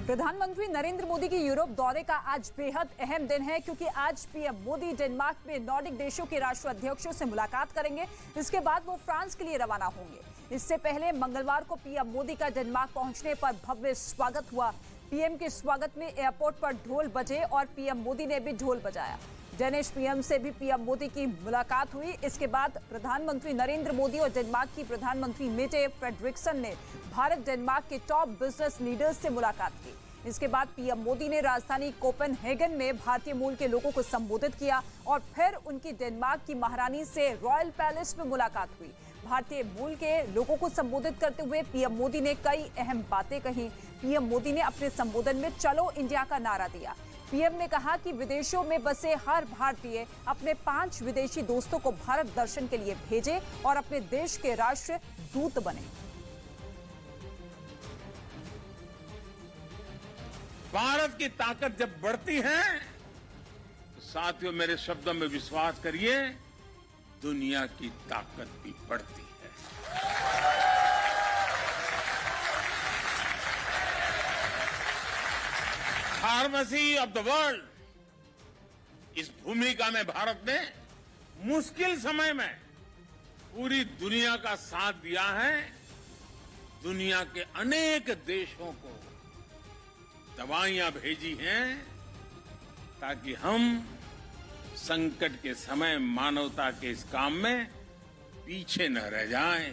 प्रधानमंत्री नरेंद्र मोदी के यूरोप दौरे का आज बेहद अहम दिन है, क्योंकि आज पीएम मोदी डेनमार्क में नॉर्डिक देशों के राष्ट्राध्यक्षों से मुलाकात करेंगे। इसके बाद वो फ्रांस के लिए रवाना होंगे। इससे पहले मंगलवार को पीएम मोदी का डेनमार्क पहुंचने पर भव्य स्वागत हुआ। पीएम के स्वागत में एयरपोर्ट पर ढोल बजे और पीएम मोदी ने भी ढोल बजाया। डेनिश पीएम से भी पीएम मोदी की मुलाकात हुई। इसके बाद प्रधानमंत्री नरेंद्र मोदी और डेनमार्क की प्रधानमंत्री मेटे फ्रेडरिक्सन ने भारत डेनमार्क के टॉप बिजनेस लीडर्स से मुलाकात की। इसके बाद पीएम मोदी ने राजधानी कोपेनहेगन में भारतीय मूल के लोगों को संबोधित किया और फिर उनकी डेनमार्क की महारानी से रॉयल पैलेस में मुलाकात हुई। भारतीय मूल के लोगों को संबोधित करते हुए पीएम मोदी ने कई अहम बातें कही। पीएम मोदी ने अपने संबोधन में चलो इंडिया का नारा दिया। पीएम ने कहा कि विदेशों में बसे हर भारतीय अपने 5 विदेशी दोस्तों को भारत दर्शन के लिए भेजे और अपने देश के राष्ट्र दूत बने। भारत की ताकत जब बढ़ती है तो साथियों मेरे शब्दों में विश्वास करिए, दुनिया की ताकत भी बढ़ती है। फार्मेसी ऑफ द वर्ल्ड, इस भूमिका में भारत ने मुश्किल समय में पूरी दुनिया का साथ दिया है। दुनिया के अनेक देशों को दवाइयां भेजी हैं ताकि हम संकट के समय मानवता के इस काम में पीछे न रह जाएं,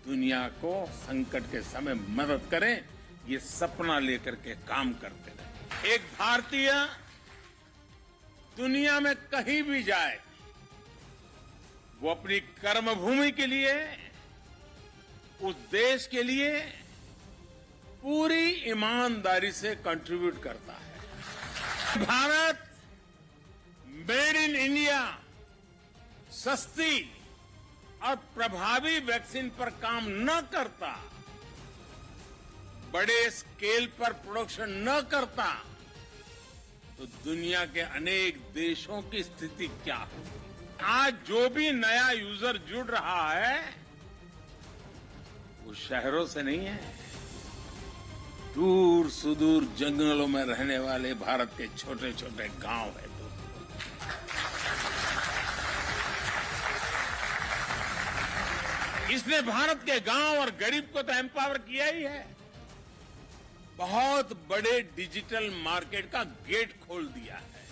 दुनिया को संकट के समय मदद करें, ये सपना लेकर के काम करते रहे। एक भारतीय दुनिया में कहीं भी जाए, वो अपनी कर्मभूमि के लिए, उस देश के लिए पूरी ईमानदारी से कंट्रीब्यूट करता है। भारत मेड इन इंडिया सस्ती और प्रभावी वैक्सीन पर काम न करता, बड़े स्केल पर प्रोडक्शन न करता, तो दुनिया के अनेक देशों की स्थिति क्या हो। आज जो भी नया यूजर जुड़ रहा है वो शहरों से नहीं है, दूर सुदूर जंगलों में रहने वाले भारत के छोटे छोटे गांव है। इसने भारत के गांव और गरीब को तो एम्पावर किया ही है, बहुत बड़े डिजिटल मार्केट का गेट खोल दिया है।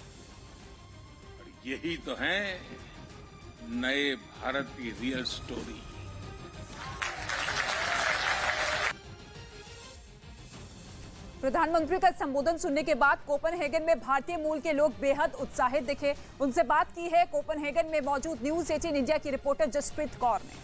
और यही तो है नए भारत की रियल स्टोरी। प्रधानमंत्री का संबोधन सुनने के बाद कोपेनहेगन में भारतीय मूल के लोग बेहद उत्साहित दिखे। उनसे बात की है कोपेनहेगन में मौजूद न्यूज 18 इंडिया की रिपोर्टर जसप्रीत कौर ने।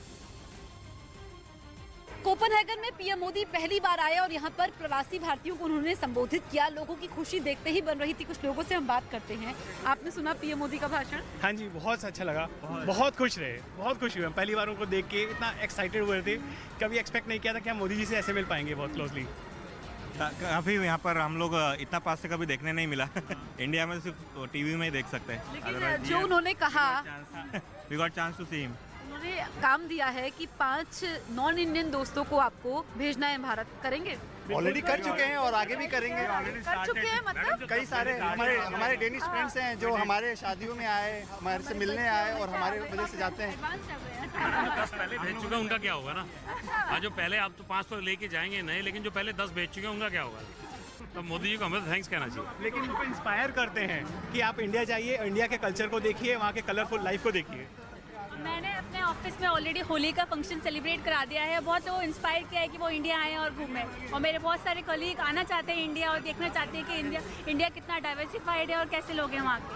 कोपेनहेगन में पीएम मोदी पहली बार आए और यहाँ पर प्रवासी भारतीयों को उन्होंने संबोधित किया। लोगों की खुशी देखते ही बन रही थी। कुछ लोगों से हम बात करते हैं। आपने सुना पीएम मोदी का भाषण? हाँ जी, बहुत अच्छा लगा, बहुत खुश रहे, बहुत खुश हुए। हम पहली बार उनको देख के इतना एक्साइटेड हुए थे, कभी एक्सपेक्ट नहीं किया था कि हम मोदी जी से ऐसे मिल पाएंगे बहुत क्लोजली। काफ़ी यहाँ पर हम लोग इतना पास से कभी देखने नहीं मिला। इंडिया में सिर्फ टीवी में ही देख सकते हैं। लेकिन जो उन्होंने कहा, we got chance to see him. उन्होंने काम दिया है कि 5 नॉन इंडियन दोस्तों को आपको भेजना है भारत। करेंगे? ऑलरेडी कर चुके हैं और आगे भी करेंगे। कर चुके हैं मतलब? कई सारे हमारे डेनिश फ्रेंड्स हैं जो हमारे शादियों में आए, हमारे से मिलने आए और हमारे वजह से जाते हैं। 10 पहले भेज चुका, उनका क्या होगा ना? आज जो पहले आप तो 5 तो लेके जाएंगे नहीं, लेकिन जो पहले 10 भेज चुके हैं उनका क्या होगा? तो मोदी जी को हमें थैंक्स कहना चाहिए। लेकिन उनको इंस्पायर करते हैं कि आप इंडिया जाइए, इंडिया के कल्चर को देखिए, वहाँ के कलरफुल लाइफ को देखिए। मैंने अपने ऑफिस में ऑलरेडी होली का फंक्शन सेलिब्रेट करा दिया है। बहुत लोगों इंस्पायर किया है कि वो इंडिया आए और घूमें, और मेरे बहुत सारे कलीग आना चाहते हैं इंडिया और देखना चाहते हैं कि इंडिया कितना डाइवर्सिफाइड है और कैसे लोग हैं वहाँ के।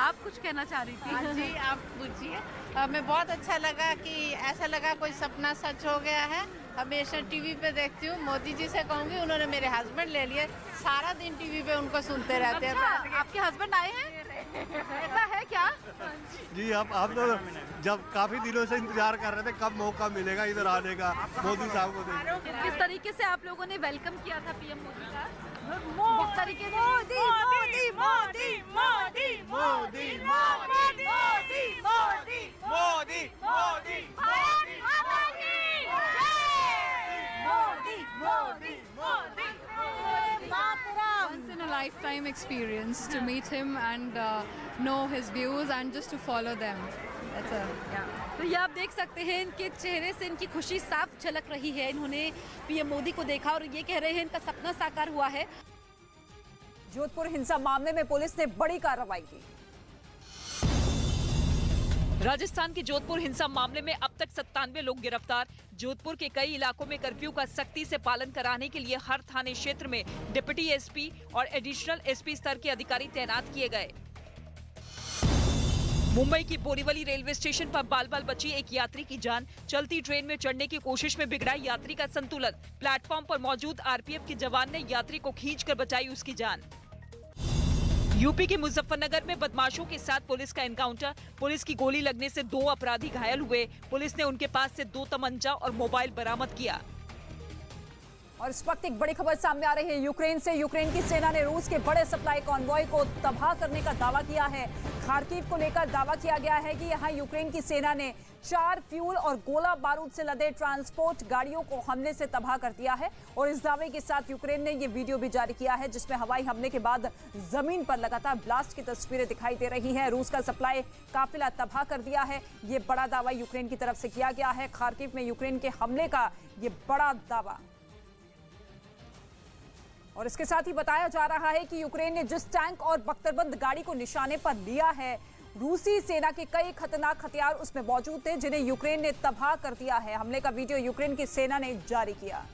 आप कुछ कहना चाह रही थी? हाँ जी, आप पूछिए। हमें बहुत अच्छा लगा कि ऐसा लगा कोई सपना सच हो गया है। हमेशा टीवी पे देखती हूँ, मोदी जी से कहूँगी, उन्होंने मेरे हस्बैंड ले लिए, सारा दिन टीवी पे उनको सुनते रहते हैं। अच्छा, आपके हस्बैंड आए हैं? ऐसा है क्या? जी, आप तो जब काफी दिनों से इंतजार कर रहे थे कब मौका मिलेगा इधर आने का, मोदी साहब को देखने। किस तरीके से आप लोगों ने वेलकम किया था पीएम मोदी का? किस तरीके से? Modi Modi Modi Modi Modi Modi Modi Modi Modi Modi Modi Modi Modi Modi lifetime experience to meet him and know his views and just to follow them. That's a तो ये आप देख सकते हैं इनके चेहरे से इनकी खुशी साफ झलक रही है। इन्होंने पीएम मोदी को देखा और ये कह रहे हैं इनका सपना साकार हुआ है। जोधपुर हिंसा मामले में पुलिस ने बड़ी कार्रवाई की। राजस्थान के जोधपुर हिंसा मामले में अब तक 97 लोग गिरफ्तार। जोधपुर के कई इलाकों में कर्फ्यू का सख्ती से पालन कराने के लिए हर थाने क्षेत्र में डिप्टी एसपी और एडिशनल एसपी स्तर के अधिकारी तैनात किए गए। मुंबई की बोरीवली रेलवे स्टेशन पर बाल बाल बची एक यात्री की जान। चलती ट्रेन में चढ़ने की कोशिश में बिगड़ा यात्री का संतुलन। प्लेटफॉर्म पर मौजूद आरपीएफ के जवान ने यात्री को खींचकर बचाई उसकी जान। यूपी के मुजफ्फरनगर में बदमाशों के साथ पुलिस का एनकाउंटर। पुलिस की गोली लगने से 2 अपराधी घायल हुए। पुलिस ने उनके पास से 2 तमंचा और मोबाइल बरामद किया। और इस वक्त एक बड़ी खबर सामने आ रही है यूक्रेन से। यूक्रेन की सेना ने रूस के बड़े सप्लाई कॉन्वॉय को तबाह करने का दावा किया है। खार्किव को लेकर दावा किया गया है कि यहां यूक्रेन की सेना ने 4 फ्यूल और गोला बारूद से लदे ट्रांसपोर्ट गाड़ियों को हमले से तबाह कर दिया है। और इस दावे के साथ यूक्रेन ने ये वीडियो भी जारी किया है जिसमें हवाई हमले के बाद जमीन पर लगातार ब्लास्ट की तस्वीरें दिखाई दे रही हैं। रूस का सप्लाई काफिला तबाह कर दिया है। ये बड़ा दावा यूक्रेन की तरफ से किया गया है। खार्किव में यूक्रेन के हमले का ये बड़ा दावा। और इसके साथ ही बताया जा रहा है कि यूक्रेन ने जिस टैंक और बख्तरबंद गाड़ी को निशाने पर लिया है, रूसी सेना के कई खतरनाक हथियार उसमें मौजूद थे जिन्हें यूक्रेन ने तबाह कर दिया है। हमले का वीडियो यूक्रेन की सेना ने जारी किया,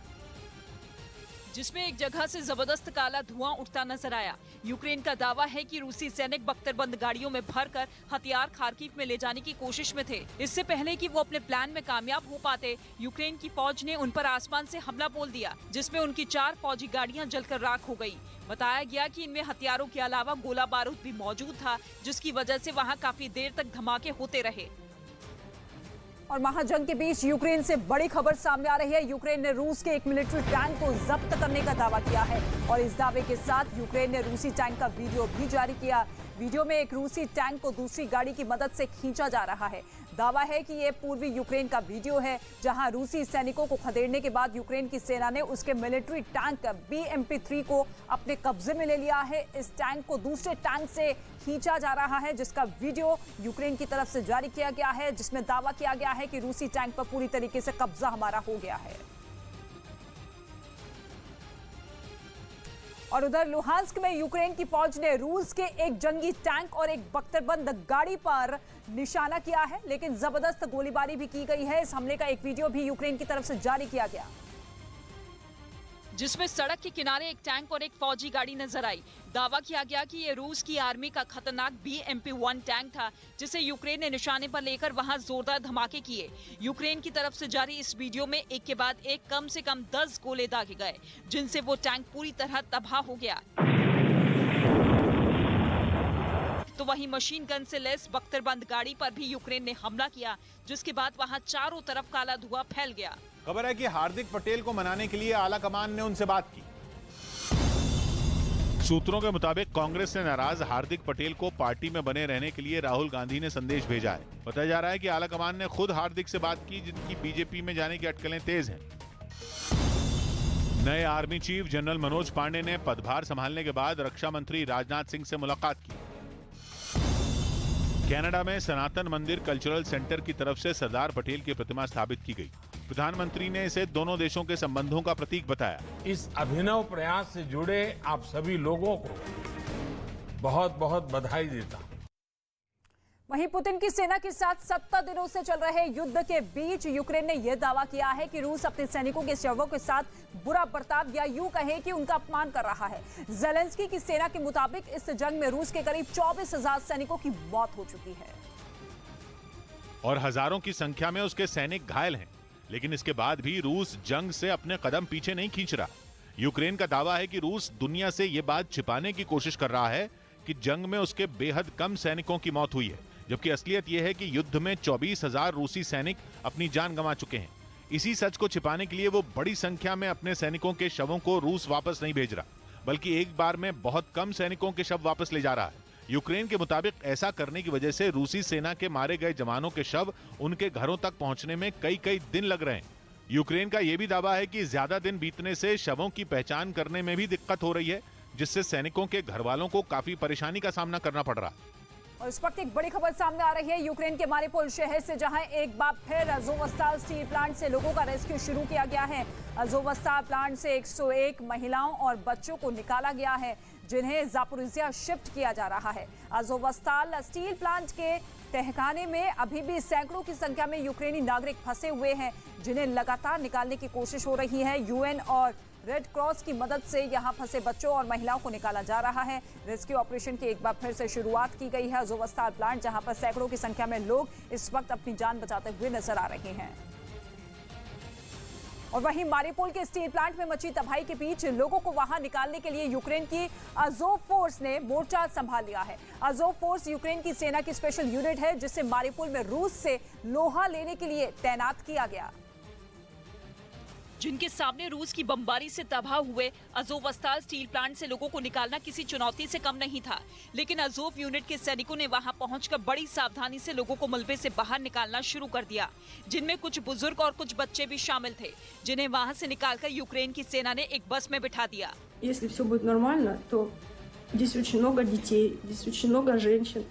जिसमें एक जगह से जबरदस्त काला धुआं उठता नजर आया। यूक्रेन का दावा है कि रूसी सैनिक बख्तरबंद गाड़ियों में भरकर हथियार खार्किव में ले जाने की कोशिश में थे। इससे पहले कि वो अपने प्लान में कामयाब हो पाते, यूक्रेन की फौज ने उन पर आसमान से हमला बोल दिया, जिसमें उनकी 4 फौजी गाड़ियां जलकर राख हो गई। बताया गया कि इनमें हथियारों के अलावा गोला बारूद भी मौजूद था, जिसकी वजह से वहाँ काफी देर तक धमाके होते रहे। और महाजंग के बीच यूक्रेन से बड़ी खबर सामने आ रही है। यूक्रेन ने रूस के एक मिलिट्री टैंक को जब्त करने का दावा किया है और इस दावे के साथ यूक्रेन ने रूसी टैंक का वीडियो भी जारी किया। वीडियो में एक रूसी टैंक को दूसरी गाड़ी की मदद से खींचा जा रहा है। दावा है कि यह पूर्वी यूक्रेन का वीडियो है जहां रूसी सैनिकों को खदेड़ने के बाद यूक्रेन की सेना ने उसके मिलिट्री टैंक BMP-3 को अपने कब्जे में ले लिया है। इस टैंक को दूसरे टैंक से खींचा जा रहा है जिसका वीडियो यूक्रेन की तरफ से जारी किया गया है, जिसमें दावा किया गया है कि रूसी टैंक पर पूरी तरीके से कब्जा हमारा हो गया है। और उधर लुहांस्क में यूक्रेन की फौज ने रूस के एक जंगी टैंक और एक बख्तरबंद गाड़ी पर निशाना किया है, लेकिन जबरदस्त गोलीबारी भी की गई है। इस हमले का एक वीडियो भी यूक्रेन की तरफ से जारी किया गया, जिसमें सड़क के किनारे एक टैंक और एक फौजी गाड़ी नजर आई। दावा किया गया कि ये रूस की आर्मी का खतरनाक BMP-1 टैंक था, जिसे यूक्रेन ने निशाने पर लेकर वहां जोरदार धमाके किए। यूक्रेन की तरफ से जारी इस वीडियो में एक के बाद एक कम से कम 10 गोले दागे गए, जिनसे वो टैंक पूरी तरह तबाह हो गया। तो वहीं मशीन गन से लैस बख्तरबंद गाड़ी पर भी यूक्रेन ने हमला किया, जिसके बाद वहां चारों तरफ काला धुआं फैल गया। खबर है कि हार्दिक पटेल को मनाने के लिए आला कमान ने उनसे बात की। सूत्रों के मुताबिक कांग्रेस से नाराज हार्दिक पटेल को पार्टी में बने रहने के लिए राहुल गांधी ने संदेश भेजा है। बताया जा रहा है कि आला कमान ने खुद हार्दिक से बात की, जिनकी बीजेपी में जाने की अटकलें तेज हैं। नए army chief general Manoj Pande ने पदभार संभालने के बाद रक्षा मंत्री राजनाथ सिंह से मुलाकात की। कनाडा में सनातन मंदिर कल्चरल सेंटर की तरफ से सरदार पटेल की प्रतिमा स्थापित की गई। प्रधानमंत्री ने इसे दोनों देशों के संबंधों का प्रतीक बताया। इस अभिनव प्रयास से जुड़े आप सभी लोगों को बहुत बहुत बधाई देता हूं। वहीं पुतिन की सेना के साथ 70 दिनों से चल रहे युद्ध के बीच यूक्रेन ने यह दावा किया है कि रूस अपने सैनिकों के शवों के साथ बुरा बर्ताव या यूं कहें कि उनका अपमान कर रहा है। जेलेंस्की की सेना के मुताबिक इस जंग में रूस के करीब 24,000 सैनिकों की मौत हो चुकी है और हजारों की संख्या में उसके सैनिक घायल हैं। लेकिन इसके बाद भी रूस जंग से अपने कदम पीछे नहीं खींच रहा। यूक्रेन का दावा है कि रूस दुनिया से यह बात छिपाने की कोशिश कर रहा है कि जंग में उसके बेहद कम सैनिकों की मौत हुई है, जबकि असलियत यह है कि युद्ध में 24,000 रूसी सैनिक अपनी जान गंवा चुके हैं। इसी सच को छिपाने के लिए वो बड़ी संख्या में अपने सैनिकों के शवों को रूस वापस नहीं भेज रहा, बल्कि एक बार में बहुत कम सैनिकों के शव वापस ले जा रहा है। यूक्रेन के मुताबिक ऐसा करने की वजह से रूसी सेना के मारे गए जवानों के शव उनके घरों तक पहुंचने में कई दिन लग रहे हैं। यूक्रेन का यह भी दावा है कि ज्यादा दिन बीतने से शवों की पहचान करने में भी दिक्कत हो रही है, जिससे सैनिकों के घर वालों को काफी परेशानी का सामना करना पड़ रहा है। और इस वक्त एक बड़ी खबर सामने आ रही है यूक्रेन के मारिउपोल शहर से, जहां एक बार फिर अज़ोवस्ताल स्टील प्लांट से लोगों का रेस्क्यू शुरू किया गया है। अज़ोवस्ताल प्लांट से 101 महिलाओं और बच्चों को निकाला गया है, जिन्हें ज़ापोरिज़िया शिफ्ट किया जा रहा है। अज़ोवस्ताल स्टील प्लांट के तहखाने में अभी भी सैकड़ों की संख्या में यूक्रेनी नागरिक फंसे हुए हैं, जिन्हें लगातार निकालने की कोशिश हो रही है। यूएन और रेड क्रॉस की मदद से यहां फंसे बच्चों और महिलाओं को निकाला जा रहा है। रेस्क्यू ऑपरेशन की एक बार फिर से शुरुआत की गई है। अज़ोवस्ताल प्लांट, जहां पर सैकड़ों की संख्या में लोग इस वक्त अपनी जान बचाते हुए नजर आ रहे हैं। और वहीं मारिउपोल के स्टील प्लांट में मची तबाही के बीच लोगों को वहां निकालने के लिए यूक्रेन की अज़ोव फोर्स ने मोर्चा संभाल लिया है। अज़ोव फोर्स यूक्रेन की सेना की स्पेशल यूनिट है, जिसे मारिउपोल में रूस से लोहा लेने के लिए तैनात किया गया। जिनके सामने रूस की बमबारी से तबाह हुए अज़ोवस्ताल स्टील प्लांट से लोगों को निकालना किसी चुनौती से कम नहीं था, लेकिन अज़ोव यूनिट के सैनिकों ने वहां पहुंचकर बड़ी सावधानी से लोगों को मलबे से बाहर निकालना शुरू कर दिया, जिनमें कुछ बुजुर्ग और कुछ बच्चे भी शामिल थे, जिन्हें वहां से निकालकर यूक्रेन की सेना ने एक बस में बिठा दिया। Если все будет нормально, то здесь очень много детей, здесь очень много женщин.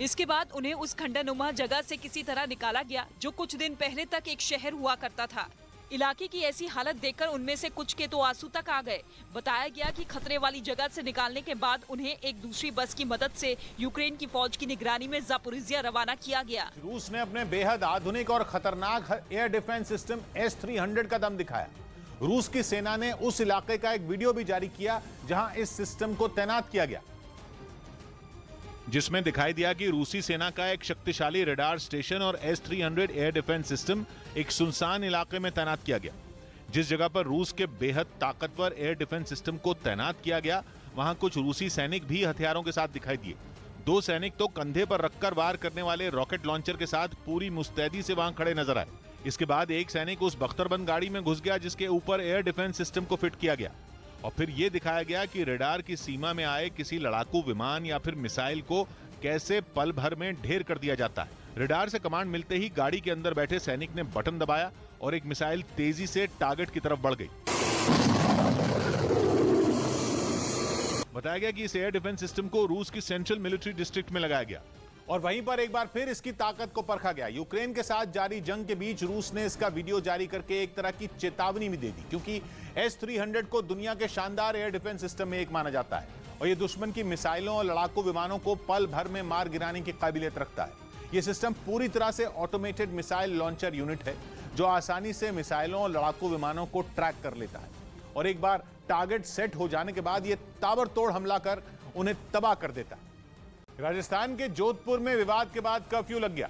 इसके बाद उन्हें उस खंडरनुमा जगह से किसी तरह निकाला गया, जो कुछ दिन पहले तक एक शहर हुआ करता था। इलाके की ऐसी हालत देखकर उनमें से कुछ के तो आंसू तक आ गए। बताया गया कि खतरे वाली जगह से निकालने के बाद उन्हें एक दूसरी बस की मदद से यूक्रेन की फौज की निगरानी में ज़ापोरिज़िया रवाना किया गया। रूस ने अपने बेहद आधुनिक और खतरनाक एयर डिफेंस सिस्टम S-300 का दम दिखाया। रूस की सेना ने उस इलाके का एक वीडियो भी जारी किया, जहां इस सिस्टम को तैनात किया गया, जिसमें दिखाई दिया कि रूसी सेना का एक शक्तिशाली रडार स्टेशन और S-300 एयर डिफेंस सिस्टम एक सुनसान इलाके में तैनात किया गया। जिस जगह पर रूस के बेहद ताकतवर एयर डिफेंस सिस्टम को तैनात किया गया, वहां कुछ रूसी सैनिक भी हथियारों के साथ दिखाई दिए। 2 सैनिक तो कंधे पर रखकर वार करने वाले रॉकेट लॉन्चर के साथ पूरी मुस्तैदी से वहां खड़े नजर आए। इसके बाद एक सैनिक उस बख्तरबंद गाड़ी में घुस गया, जिसके ऊपर एयर डिफेंस सिस्टम को फिट किया गया, और फिर यह दिखाया गया कि रडार की सीमा में आए किसी लड़ाकू विमान या फिर मिसाइल को कैसे पल भर में ढेर कर दिया जाता है। रडार से कमांड मिलते ही गाड़ी के अंदर बैठे सैनिक ने बटन दबाया और एक मिसाइल तेजी से टारगेट की तरफ बढ़ गई। बताया गया कि इस एयर डिफेंस सिस्टम को रूस की सेंट्रल मिलिट्री डिस्ट्रिक्ट में लगाया गया और वहीं पर एक बार फिर इसकी ताकत को परखा गया। यूक्रेन के साथ जारी जंग के बीच रूस ने इसका वीडियो जारी करके एक तरह की चेतावनी भी दे दी, क्योंकि S-300 को दुनिया के शानदार एयर डिफेंस सिस्टम में एक माना जाता है और ये दुश्मन की मिसाइलों और लड़ाकू विमानों को पल भर में मार गिराने की काबिलियत रखता है। ये सिस्टम पूरी तरह से ऑटोमेटेड मिसाइल लॉन्चर यूनिट है, जो आसानी से मिसाइलों और लड़ाकू विमानों को ट्रैक कर लेता है और एक बार टारगेट सेट हो जाने के बाद ये ताबड़तोड़ हमला कर उन्हें तबाह कर देता है। राजस्थान के जोधपुर में विवाद के बाद कर्फ्यू लग गया।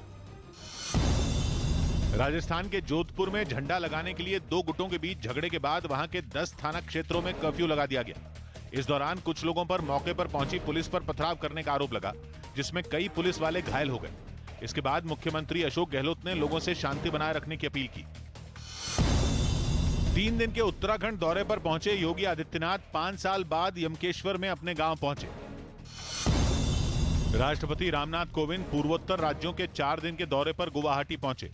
राजस्थान के जोधपुर में झंडा लगाने के लिए 2 गुटों के बीच झगड़े के बाद वहां के 10 थाना क्षेत्रों में कर्फ्यू लगा दिया गया। इस दौरान कुछ लोगों पर मौके पर पहुंची पुलिस पर पथराव करने का आरोप लगा, जिसमें कई पुलिस वाले घायल हो गए। इसके बाद मुख्यमंत्री अशोक गहलोत ने लोगों से शांति बनाए रखने की अपील की। 3 दिन के उत्तराखंड दौरे पर पहुंचे योगी आदित्यनाथ 5 साल बाद यमकेश्वर में अपने गांव पहुंचे। राष्ट्रपति रामनाथ कोविंद पूर्वोत्तर राज्यों के 4 दिन के दौरे पर गुवाहाटी पहुंचे।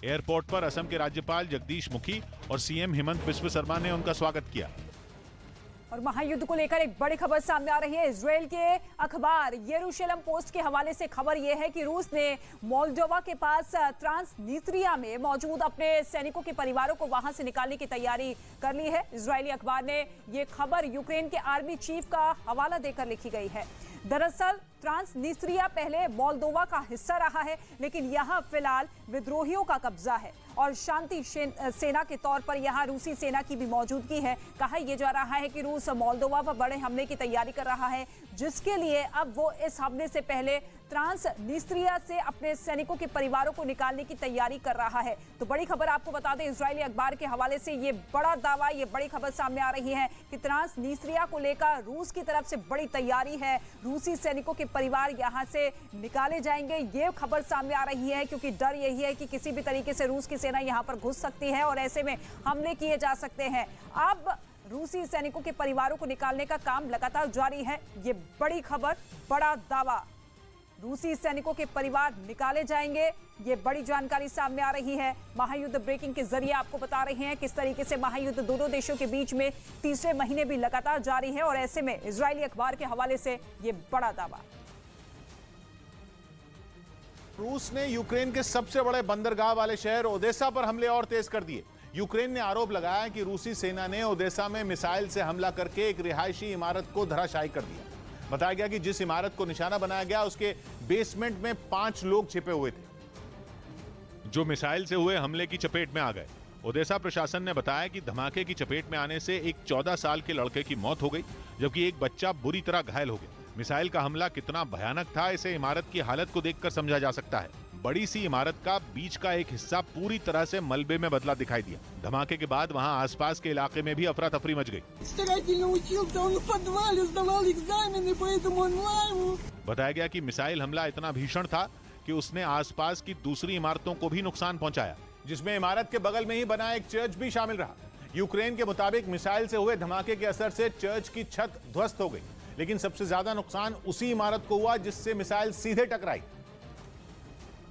एयरपोर्ट पर असम के राज्यपाल जगदीश मुखी और सीएम हेमंत बिस्व शर्मा ने उनका स्वागत किया। और महायुद्ध को लेकर एक बड़ी खबर सामने आ रही है। इजरायल के अखबार येरूशलेम पोस्ट के हवाले से खबर यह है कि रूस ने मोल्डोवा के पास ट्रांसनिस्त्रिया में मौजूद अपने सैनिकों के परिवारों को वहां से निकालने की तैयारी कर ली है। इजरायली अखबार ने यह खबर यूक्रेन के आर्मी चीफ का हवाला देकर लिखी गई है। दरअसल ट्रांसनिस्त्रिया पहले मोल्दोवा का हिस्सा रहा है, लेकिन यहां फिलहाल विद्रोहियों का कब्जा है और शांति सेना के तौर पर यहां रूसी सेना की भी मौजूदगी है। कहा यह जा रहा है कि रूस मोल्दोवा पर बड़े हमले की तैयारी कर रहा है, जिसके लिए अब वो इस हमले से पहले ट्रांसनिस्त्रिया से अपने सैनिकों के परिवारों को निकालने की तैयारी कर रहा है। तो बड़ी खबर आपको बता दें, इजरायली अखबार के हवाले से ये बड़ा दावा, ये बड़ी खबर सामने आ रही है कि ट्रांसनिस्त्रिया को लेकर रूस की तरफ से बड़ी तैयारी है। रूसी सैनिकों के परिवार यहां से निकाले जाएंगे, ये खबर सामने आ रही है, क्योंकि डर यही है कि किसी भी तरीके से रूस की सेना यहां पर घुस सकती है और ऐसे में हमले किए जा सकते हैं। अब रूसी सैनिकों के परिवारों को निकालने का काम लगातार जारी है। ये बड़ी खबर, बड़ा दावा। रूसी सैनिकों के परिवार निकाले जाएंगे। ये बड़ी जानकारी सामने आ रही है। महायुद्ध ब्रेकिंग के जरिए आपको बता रहे हैं किस तरीके से महायुद्ध दोनों देशों के बीच में तीसरे महीने भी लगातार जारी है और ऐसे में इजरायली अखबार के हवाले से ये बड़ा दावा। रूस ने यूक्रेन के सबसे बड़े बंदरगाह वाले शहर ओदेसा पर हमले और तेज कर दिए। यूक्रेन ने आरोप लगाया कि रूसी सेना ने ओदेसा में मिसाइल से हमला करके एक रिहायशी इमारत को धराशायी कर दिया। बताया गया कि जिस इमारत को निशाना बनाया गया उसके बेसमेंट में 5 लोग छिपे हुए थे, जो मिसाइल से हुए हमले की चपेट में आ गए। ओदेसा प्रशासन ने बताया कि धमाके की चपेट में आने से एक 14 साल के लड़के की मौत हो गई, जबकि एक बच्चा बुरी तरह घायल हो गया। मिसाइल का हमला कितना भयानक था, इसे इमारत की हालत को देखकर समझा जा सकता है। बड़ी सी इमारत का बीच का एक हिस्सा पूरी तरह से मलबे में बदला दिखाई दिया। धमाके के बाद वहां आसपास के इलाके में भी अफरा तफरी मच गई। बताया गया कि मिसाइल हमला इतना भीषण था कि उसने आसपास की दूसरी इमारतों को भी नुकसान पहुंचाया, जिसमें इमारत के बगल में ही बना एक चर्च भी शामिल रहा। यूक्रेन के मुताबिक मिसाइल से हुए धमाके के असर से चर्च की छत ध्वस्त हो गई, लेकिन सबसे ज्यादा नुकसान उसी इमारत को हुआ जिससे मिसाइल सीधे टकराई,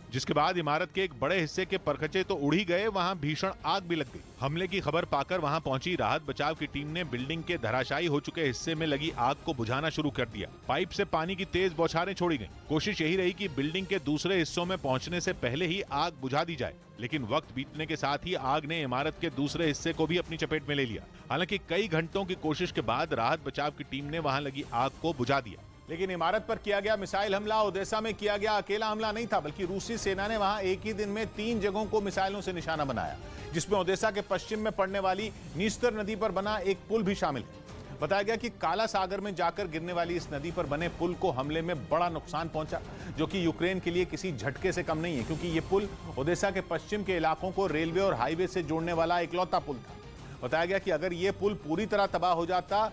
जिसके बाद इमारत के एक बड़े हिस्से के परखचे तो उड़ ही गए, वहां भीषण आग भी लग गई। हमले की खबर पाकर वहां पहुंची राहत बचाव की टीम ने बिल्डिंग के धराशायी हो चुके हिस्से में लगी आग को बुझाना शुरू कर दिया। पाइप से पानी की तेज बौछारें छोड़ी गईं। कोशिश यही रही कि बिल्डिंग के दूसरे हिस्सों में पहुंचने से पहले ही आग बुझा दी जाए, लेकिन वक्त बीतने के साथ ही आग ने इमारत के दूसरे हिस्से को भी अपनी चपेट में ले लिया। हालांकि कई घंटों की कोशिश के बाद राहत बचाव की टीम ने वहां लगी आग को बुझा दिया। लेकिन इमारत पर किया गया मिसाइल हमला ओदेसा में किया गया अकेला हमला नहीं था, बल्कि रूसी सेना ने वहां एक ही दिन में 3 जगहों को मिसाइलों से निशाना बनाया, जिसमें ओदेसा के पश्चिम में पड़ने वाली नीस्तर नदी पर बना एक पुल भी शामिल है। बताया गया कि काला सागर में जाकर गिरने वाली इस नदी पर बने पुल को हमले में बड़ा नुकसान पहुंचा, जो कि यूक्रेन के लिए किसी झटके से कम नहीं है, क्योंकि ये पुल ओदेसा के पश्चिम के इलाकों को रेलवे और हाईवे से जोड़ने वाला इकलौता पुल था। बताया गया कि अगर ये पुल पूरी तरह तबाह हो जाता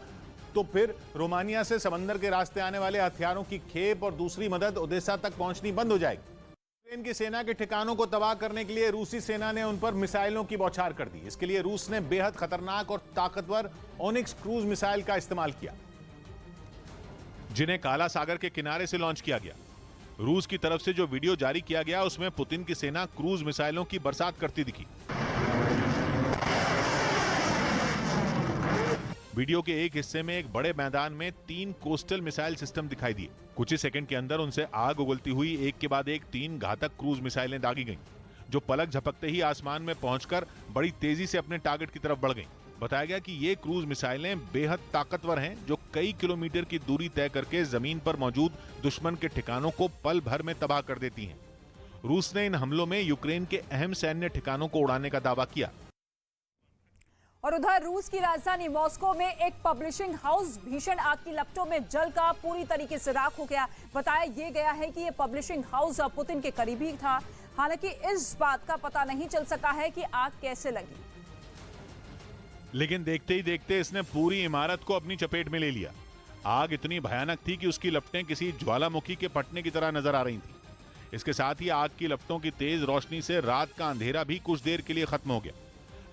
तो फिर रोमानिया से समंदर के रास्ते आने वाले हथियारों की खेप और दूसरी मदद ओदेसा तक पहुंचनी बंद हो जाएगी। यूक्रेन की सेना के ठिकानों को तबाह करने के लिए रूसी सेना ने उन पर मिसाइलों की बौछार कर दी। इसके लिए रूस ने बेहद खतरनाक और ताकतवर ओनिक्स क्रूज मिसाइल का इस्तेमाल किया, जिन्हें काला सागर के किनारे से लॉन्च किया गया। रूस की तरफ से जो वीडियो जारी किया गया उसमें पुतिन की सेना क्रूज मिसाइलों की बरसात करती दिखी। वीडियो के एक हिस्से में एक बड़े मैदान में 3 कोस्टल मिसाइल सिस्टम दिखाई दिए। कुछ ही सेकंड के अंदर उनसे आग उगलती हुई एक के बाद एक 3 घातक क्रूज मिसाइलें दागी गईं, जो पलक झपकते ही आसमान में पहुंचकर बड़ी तेजी से अपने टारगेट की तरफ बढ़ गईं। बताया गया कि ये क्रूज मिसाइलें बेहद ताकतवर हैं, जो कई किलोमीटर की दूरी तय करके जमीन पर मौजूद दुश्मन के ठिकानों को पल भर में तबाह कर देती हैं। रूस ने इन हमलों में यूक्रेन के अहम सैन्य ठिकानों को उड़ाने का दावा किया। और उधर रूस की राजधानी मॉस्को में एक पब्लिशिंग हाउस भीषण आग की लपटों में जलकर पूरी तरीके से राख हो गया। बताया यह गया है कि यह पब्लिशिंग हाउस पुतिन के करीबी था। हालांकि इस बात का पता नहीं चल सका है कि आग कैसे लगी, लेकिन देखते ही देखते इसने पूरी इमारत को अपनी चपेट में ले लिया। आग इतनी भयानक थी कि उसकी लपटें किसी ज्वालामुखी के फटने की तरह नजर आ रही थी। इसके साथ ही आग की लपटों की तेज रोशनी से रात का अंधेरा भी कुछ देर के लिए खत्म हो गया।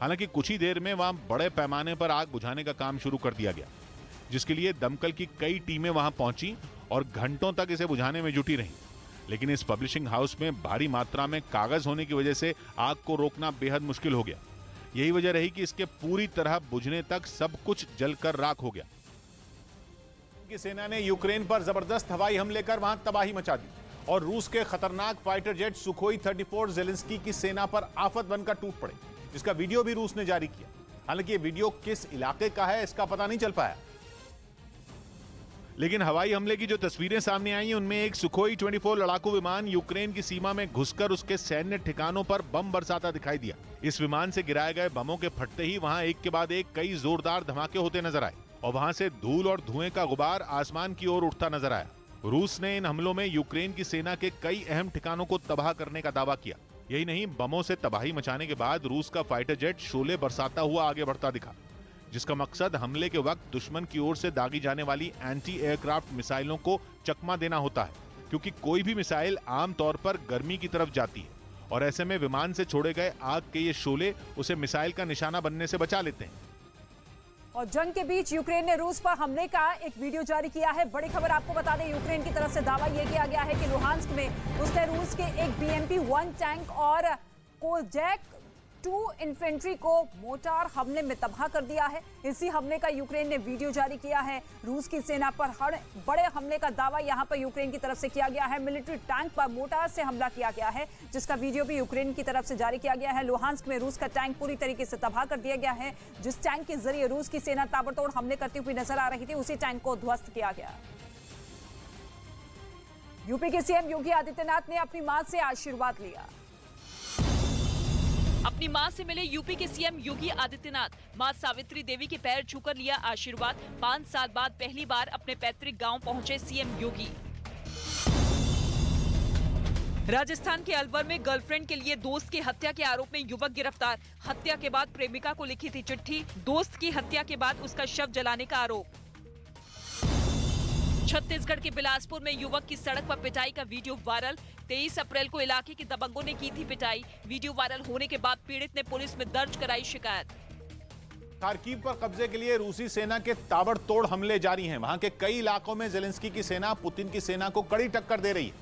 हालांकि कुछ ही देर में वहां बड़े पैमाने पर आग बुझाने का काम शुरू कर दिया गया, जिसके लिए दमकल की कई टीमें वहां पहुंची और घंटों तक इसे बुझाने में जुटी रहीं। लेकिन इस पब्लिशिंग हाउस में भारी मात्रा में कागज होने की वजह से आग को रोकना बेहद मुश्किल हो गया। यही वजह रही कि इसके पूरी तरह बुझने तक सब कुछ जलकर राख हो गया। की सेना ने यूक्रेन पर जबरदस्त हवाई हमले कर वहां तबाही मचा दी और रूस के खतरनाक फाइटर जेट सुखोई 34 जेलेंस्की की सेना पर आफत बनकर टूट पड़े, जिसका वीडियो भी रूस ने जारी किया। हालांकि ये वीडियो किस इलाके का है इसका पता नहीं चल पाया, लेकिन हवाई हमले की जो तस्वीरें सामने आई उनमें एक सुखोई 24 लड़ाकू विमान यूक्रेन की सीमा में घुसकर उसके सैन्य ठिकानों पर बम बरसाता दिखाई दिया। इस विमान से गिराए गए बमों के फटते ही वहां एक के बाद एक कई जोरदार धमाके होते नजर आए और वहां से धूल और धुएं का गुबार आसमान की ओर उठता नजर आया। रूस ने इन हमलों में यूक्रेन की सेना के कई अहम ठिकानों को तबाह करने का दावा किया। यही नहीं, बमों से तबाही मचाने के बाद रूस का फाइटर जेट शोले बरसाता हुआ आगे बढ़ता दिखा, जिसका मकसद हमले के वक्त दुश्मन की ओर से दागी जाने वाली एंटी एयरक्राफ्ट मिसाइलों को चकमा देना होता है, क्योंकि कोई भी मिसाइल आमतौर पर गर्मी की तरफ जाती है और ऐसे में विमान से छोड़े गए आग के ये शोले उसे मिसाइल का निशाना बनने से बचा लेते हैं। और जंग के बीच यूक्रेन ने रूस पर हमले का एक वीडियो जारी किया है। बड़ी खबर आपको बता दें, यूक्रेन की तरफ से दावा यह किया गया है कि लुहांस्क में उसने रूस के एक BMP-1 टैंक और कोजैक 2 इन्फेंट्री को मोर्टार हमले में तबाह कर दिया है। इसी हमले का यूक्रेन ने वीडियो जारी किया है। रूस की सेना पर हर बड़े हमले का दावा यहां पर यूक्रेन की तरफ से किया गया है। मिलिट्री टैंक पर मोर्टार से हमला किया गया है, जिसका वीडियो भी यूक्रेन की तरफ से जारी किया गया है। लुहांस्क में रूस का टैंक पूरी तरीके से तबाह कर दिया गया है। जिस टैंक के जरिए रूस की सेना ताबड़तोड़ हमले करती हुई नजर आ रही थी, उसी टैंक को ध्वस्त किया गया। यूपी के सीएम योगी आदित्यनाथ ने अपनी मां से आशीर्वाद लिया। अपनी मां से मिले यूपी के सीएम योगी आदित्यनाथ। मां सावित्री देवी के पैर छूकर लिया आशीर्वाद। 5 साल बाद पहली बार अपने पैतृक गांव पहुंचे सीएम योगी। राजस्थान के अलवर में गर्लफ्रेंड के लिए दोस्त की हत्या के आरोप में युवक गिरफ्तार। हत्या के बाद प्रेमिका को लिखी थी चिट्ठी। दोस्त की हत्या के बाद उसका शव जलाने का आरोप। छत्तीसगढ़ के बिलासपुर में युवक की सड़क पर पिटाई का वीडियो वायरल। 23 अप्रैल को इलाके के दबंगों ने की थी पिटाई। वीडियो वायरल होने के बाद पीड़ित ने पुलिस में दर्ज कराई शिकायत। खार्किव पर कब्जे के लिए रूसी सेना के ताबड़तोड़ हमले जारी हैं। वहां के कई इलाकों में जेलेंस्की की सेना पुतिन की सेना को कड़ी टक्कर दे रही है,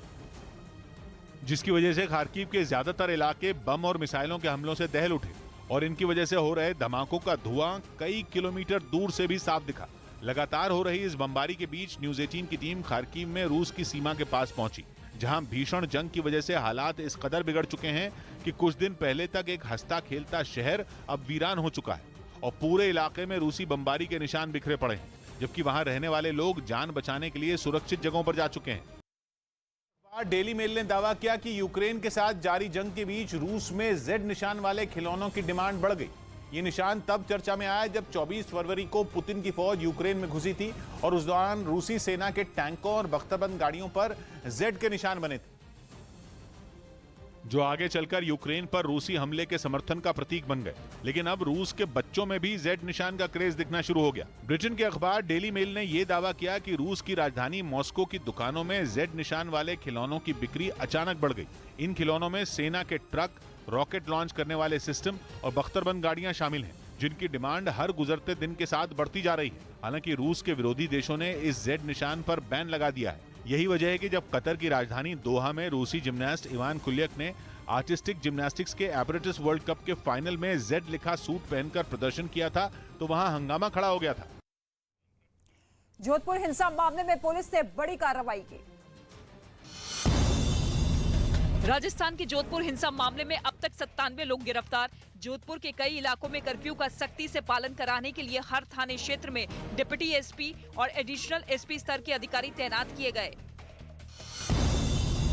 जिसकी वजह से खार्किव के ज्यादातर इलाके बम और मिसाइलों के हमलों से दहल उठे और इनकी वजह से हो रहे धमाकों का धुआं कई किलोमीटर दूर से भी साफ दिखा। लगातार हो रही इस बमबारी के बीच न्यूज 18 की टीम खार्किव में रूस की सीमा के पास पहुंची, जहां भीषण जंग की वजह से हालात इस कदर बिगड़ चुके हैं कि कुछ दिन पहले तक एक हंसता खेलता शहर अब वीरान हो चुका है और पूरे इलाके में रूसी बमबारी के निशान बिखरे पड़े हैं, जबकि वहां रहने वाले लोग जान बचाने के लिए सुरक्षित जगहों पर जा चुके हैं। डेली मेल ने दावा किया कि यूक्रेन के साथ जारी जंग के बीच रूस में Z निशान वाले खिलौनों की डिमांड बढ़ गई। ये निशान तब चर्चा में आया जब 24 फरवरी को पुतिन की फौज यूक्रेन में घुसी थी और उस दौरान रूसी सेना के टैंकों और बख्तरबंद गाड़ियों पर Z के निशान बने थे, जो आगे चलकर यूक्रेन पर रूसी हमले के समर्थन का प्रतीक बन गए। लेकिन अब रूस के बच्चों में भी Z निशान का क्रेज दिखना शुरू हो गया। ब्रिटेन के अखबार डेली मेल ने यह दावा किया कि रूस की राजधानी मॉस्को की दुकानों में Z निशान वाले खिलौनों की बिक्री अचानक बढ़ गई। इन खिलौनों में सेना के ट्रक, रॉकेट लॉन्च करने वाले सिस्टम और बख्तरबंद गाड़ियां शामिल हैं, जिनकी डिमांड हर गुजरते दिन के साथ बढ़ती जा रही है। हालांकि रूस के विरोधी देशों ने इस Z निशान पर बैन लगा दिया है। यही वजह है कि जब कतर की राजधानी दोहा में रूसी जिम्नास्ट इवान कुलियक ने आर्टिस्टिक जिम्नास्टिक्स के एपरेटस वर्ल्ड कप के फाइनल में Z लिखा सूट पहनकर प्रदर्शन किया था, तो वहां हंगामा खड़ा हो गया था। जोधपुर हिंसा मामले में पुलिस ने बड़ी कार्रवाई की। राजस्थान के जोधपुर हिंसा मामले में अब तक 97 लोग गिरफ्तार। जोधपुर के कई इलाकों में कर्फ्यू का सख्ती से पालन कराने के लिए हर थाने क्षेत्र में डिप्टी एसपी और एडिशनल एसपी स्तर के अधिकारी तैनात किए गए।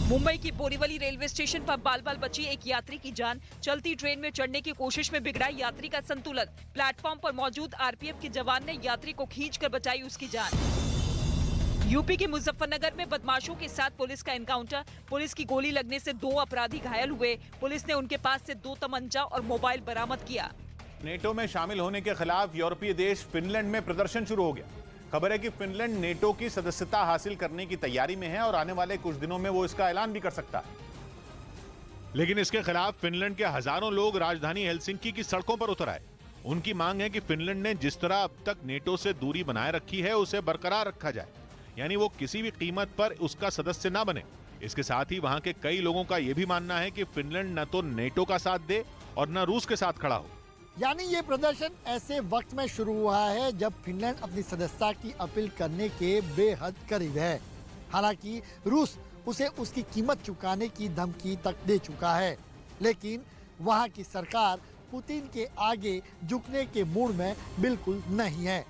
मुंबई की बोरीवली रेलवे स्टेशन पर बाल बाल बची एक यात्री की जान। चलती ट्रेन में चढ़ने की कोशिश में बिगड़ा यात्री का संतुलन। प्लेटफॉर्म पर मौजूद आरपीएफ के जवान ने यात्री को खींचकर बचाई उसकी जान। यूपी के मुजफ्फरनगर में बदमाशों के साथ पुलिस का एनकाउंटर। पुलिस की गोली लगने से 2 अपराधी घायल हुए। पुलिस ने उनके पास से 2 तमंचा और मोबाइल बरामद किया। नेटो में शामिल होने के खिलाफ यूरोपीय देश फिनलैंड में प्रदर्शन शुरू हो गया। खबर है कि फिनलैंड नेटो की सदस्यता हासिल करने की तैयारी में है और आने वाले कुछ दिनों में वो इसका ऐलान भी कर सकता है। लेकिन इसके खिलाफ फिनलैंड के हजारों लोग राजधानी हेलसिंकी की सड़कों पर उतर आए। उनकी मांग है कि फिनलैंड ने जिस तरह अब तक नेटो से दूरी बनाए रखी है, उसे बरकरार रखा जाए, यानी वो किसी भी कीमत पर उसका सदस्य ना बने। इसके साथ ही वहां के कई लोगों का यह भी मानना है कि फिनलैंड न तो नेटो का साथ दे और न रूस के साथ खड़ा हो। यानी ये प्रदर्शन ऐसे वक्त में शुरू हुआ है जब फिनलैंड अपनी सदस्यता की अपील करने के बेहद करीब है। हालांकि रूस उसे उसकी कीमत चुकाने की धमकी तक दे चुका है, लेकिन वहां की सरकार पुतिन के आगे झुकने के मूड में बिल्कुल नहीं है।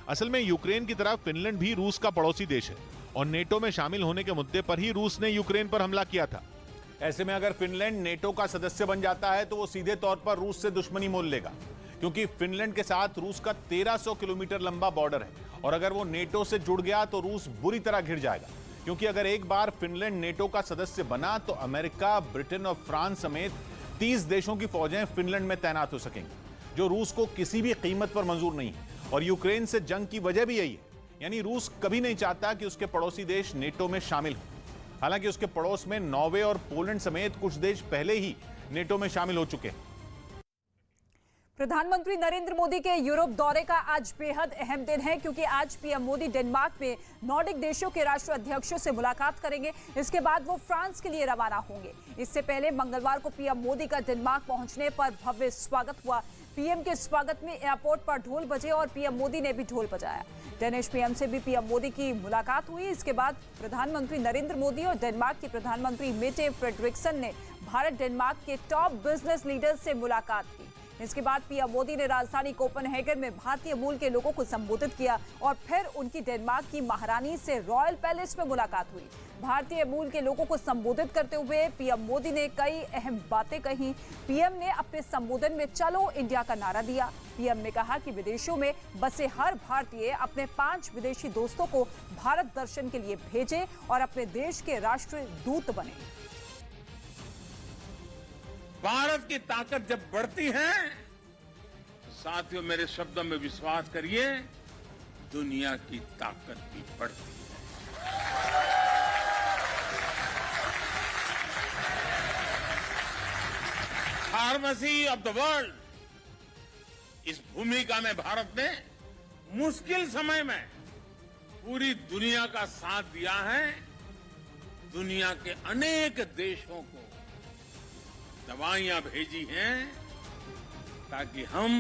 असल में यूक्रेन की तरह फिनलैंड भी रूस का पड़ोसी देश है और नेटो में शामिल होने के मुद्दे पर ही रूस ने यूक्रेन पर हमला किया था। ऐसे में अगर फिनलैंड नेटो का सदस्य बन जाता है तो वो सीधे तौर पर रूस से दुश्मनी मोल लेगा, क्योंकि फिनलैंड के साथ रूस का 1300 किलोमीटर लंबा बॉर्डर है और अगर वो नेटो से जुड़ गया तो रूस बुरी तरह घिर जाएगा। क्योंकि अगर एक बार फिनलैंड नेटो का सदस्य बना तो अमेरिका, ब्रिटेन और फ्रांस समेत 30 देशों की फौजें फिनलैंड में तैनात हो सकेंगी, जो रूस को किसी भी कीमत पर मंजूर नहीं है। और यूक्रेन से जंग की वजह भी यही है, यानी रूस कभी नहीं चाहता कि उसके पड़ोसी देश नेटो में शामिल हों। हालांकि उसके पड़ोस में नॉर्वे और पोलैंड समेत कुछ देश पहले ही नेटो में शामिल हो चुके हैं। प्रधानमंत्री नरेंद्र मोदी के यूरोप दौरे का आज बेहद अहम दिन है क्योंकि आज पीएम मोदी डेनमार्क में नॉर्डिक देशों के राष्ट्र अध्यक्षों से मुलाकात करेंगे। इसके बाद वो फ्रांस के लिए रवाना होंगे। इससे पहले मंगलवार को पीएम मोदी का डेनमार्क पहुंचने पर भव्य स्वागत हुआ। पीएम के स्वागत में एयरपोर्ट पर ढोल बजे और पीएम मोदी ने भी ढोल बजाया। डेनिश पीएम से भी पीएम मोदी की मुलाकात हुई। इसके बाद प्रधानमंत्री नरेंद्र मोदी और डेनमार्क के प्रधानमंत्री मेटे फ्रेडरिक्सन ने भारत डेनमार्क के टॉप बिजनेस लीडर्स से मुलाकात की। इसके बाद पीएम मोदी ने राजधानी कोपेनहेगन में भारतीय मूल के लोगों को संबोधित किया और फिर उनकी डेनमार्क की महारानी से रॉयल पैलेस में मुलाकात हुई। भारतीय मूल के लोगों को संबोधित करते हुए पीएम मोदी ने कई अहम बातें कही। पीएम ने अपने संबोधन में चलो इंडिया का नारा दिया। पीएम ने कहा कि विदेशों में बसे हर भारतीय अपने 5 विदेशी दोस्तों को भारत दर्शन के लिए भेजे और अपने देश के राष्ट्रदूत बने। भारत की ताकत जब बढ़ती है, साथियों मेरे शब्दों में विश्वास करिए, दुनिया की ताकत भी बढ़ती है। फार्मेसी ऑफ द वर्ल्ड, इस भूमिका में भारत ने मुश्किल समय में पूरी दुनिया का साथ दिया है। दुनिया के अनेक देशों को दवाइयां भेजी हैं ताकि हम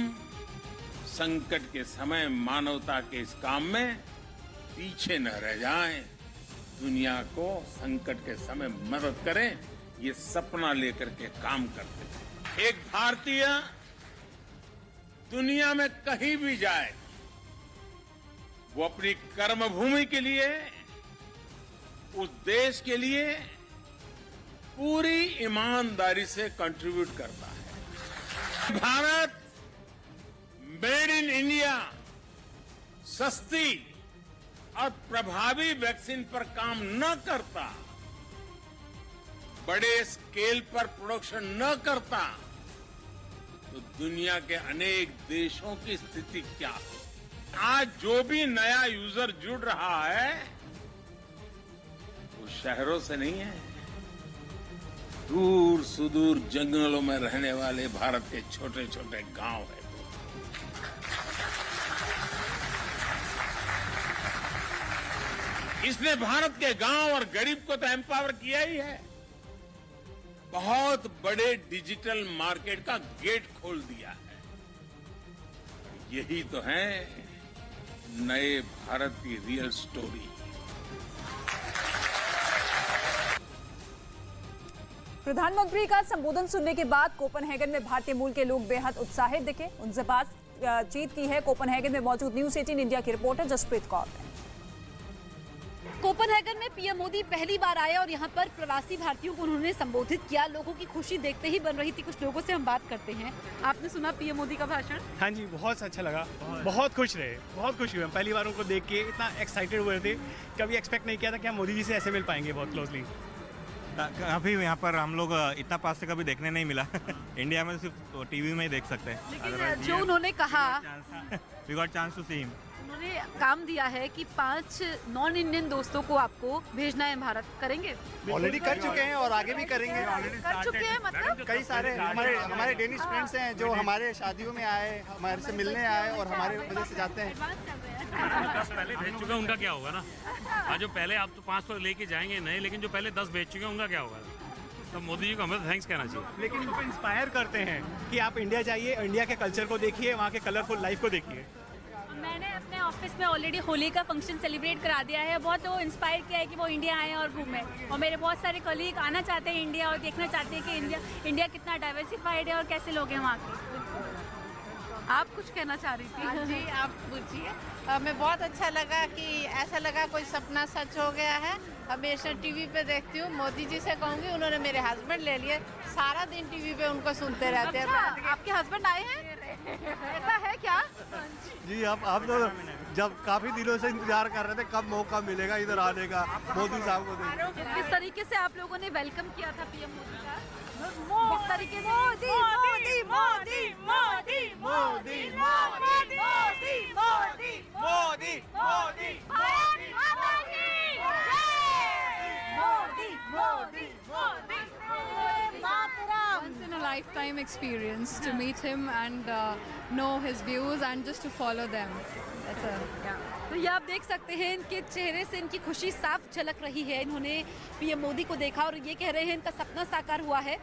संकट के समय मानवता के इस काम में पीछे न रह जाएं, दुनिया को संकट के समय मदद करें, ये सपना लेकर के काम करते हैं। एक भारतीय दुनिया में कहीं भी जाए, वो अपनी कर्मभूमि के लिए, उस देश के लिए पूरी ईमानदारी से कंट्रीब्यूट करता है। भारत मेड इन इंडिया सस्ती और प्रभावी वैक्सीन पर काम न करता, बड़े स्केल पर प्रोडक्शन न करता, तो दुनिया के अनेक देशों की स्थिति क्या हो। आज जो भी नया यूजर जुड़ रहा है, वो शहरों से नहीं है, दूर सुदूर जंगलों में रहने वाले भारत के छोटे छोटे गांव है। इसने भारत के गांव और गरीब को तो एम्पावर किया ही है, बहुत बड़े डिजिटल मार्केट का गेट खोल दिया है। यही तो है नए भारत की रियल स्टोरी। प्रधानमंत्री का संबोधन सुनने के बाद कोपेनहेगन में भारतीय मूल के लोग बेहद उत्साहित दिखे। उनसे बातचीत की है कोपेनहेगन में मौजूद न्यूज़ 18 इंडिया की रिपोर्टर जसप्रीत कौर ने। कोपेनहेगन में पीएम मोदी पहली बार आए और यहाँ पर प्रवासी भारतीयों को उन्होंने संबोधित किया। लोगों की खुशी देखते ही बन रही थी। कुछ लोगों से हम बात करते हैं। आपने सुना पीएम मोदी का भाषण? हाँ जी, बहुत अच्छा लगा, बहुत खुश रहे, बहुत खुश हुए। पहली बार उनको देख के इतना एक्साइटेड हुए थे, कभी एक्सपेक्ट नहीं किया था कि हम मोदी जी से ऐसे मिल पाएंगे बहुत क्लोजली। अभी यहाँ पर उन्होंने इतना पास से कभी देखने नहीं मिला। इंडिया में सिर्फ टीवी में ही देख सकते हैं। लेकिन जो उन्होंने कहा, we got chance to see him. उन्होंने काम दिया है कि 5 नॉन इंडियन दोस्तों को आपको भेजना है भारत। करेंगे? ऑलरेडी कर चुके हैं और आगे भी करेंगे। कर चुके हैं मतलब? कई सारे हमारे डेनिश फ्रेंड्स हैं जो हमारे शादियों में आए, हमारे से मिलने आए और हमारे वजह से जाते हैं। 10 पहले भेज चुका, उनका क्या होगा ना। आज जो पहले आप तो 5 तो लेके जाएंगे नहीं, लेकिन जो पहले 10 भेज चुके हैं उनका क्या होगा। तो मोदी जी को हमें थैंक्स कहना चाहिए। लेकिन उनको इंस्पायर करते हैं कि आप इंडिया जाइए, इंडिया के कल्चर को देखिए, वहाँ के कलरफुल लाइफ को देखिए। मैंने अपने ऑफिस में ऑलरेडी होली का फंक्शन सेलिब्रेट करा दिया है। बहुत वो इंस्पायर किया है कि वो इंडिया आए और घूमें, और मेरे बहुत सारे कलीग आना चाहते हैं इंडिया और देखना चाहते हैं कि इंडिया कितना डाइवर्सिफाइड है और कैसे लोग हैं वहाँ के। आप कुछ कहना चाह रही थी? हाँ जी, आप पूछिए। हमें बहुत अच्छा लगा कि ऐसा लगा कोई सपना सच हो गया है। हमेशा टीवी पे देखती हूँ, मोदी जी से कहूँगी, उन्होंने मेरे हस्बैंड ले लिए, सारा दिन टीवी पे उनको सुनते रहते हैं। अच्छा, आपके हस्बैंड आए हैं? ऐसा है क्या? जी, आप तो जब काफी दिनों से इंतजार कर रहे थे कब मौका मिलेगा इधर आने का, मोदी साहब को देखने। किस तरीके से आप लोगों ने वेलकम किया था पीएम मोदी का? किस तरीके से? Modi Modi Modi Modi Modi Modi Modi Modi Modi Modi once in a lifetime experience to meet him and know his views and just to follow them. That's a तो ये आप देख सकते हैं इनके चेहरे से इनकी खुशी साफ झलक रही है। इन्होंने पीएम मोदी को देखा और ये कह रहे हैं इनका सपना साकार हुआ है।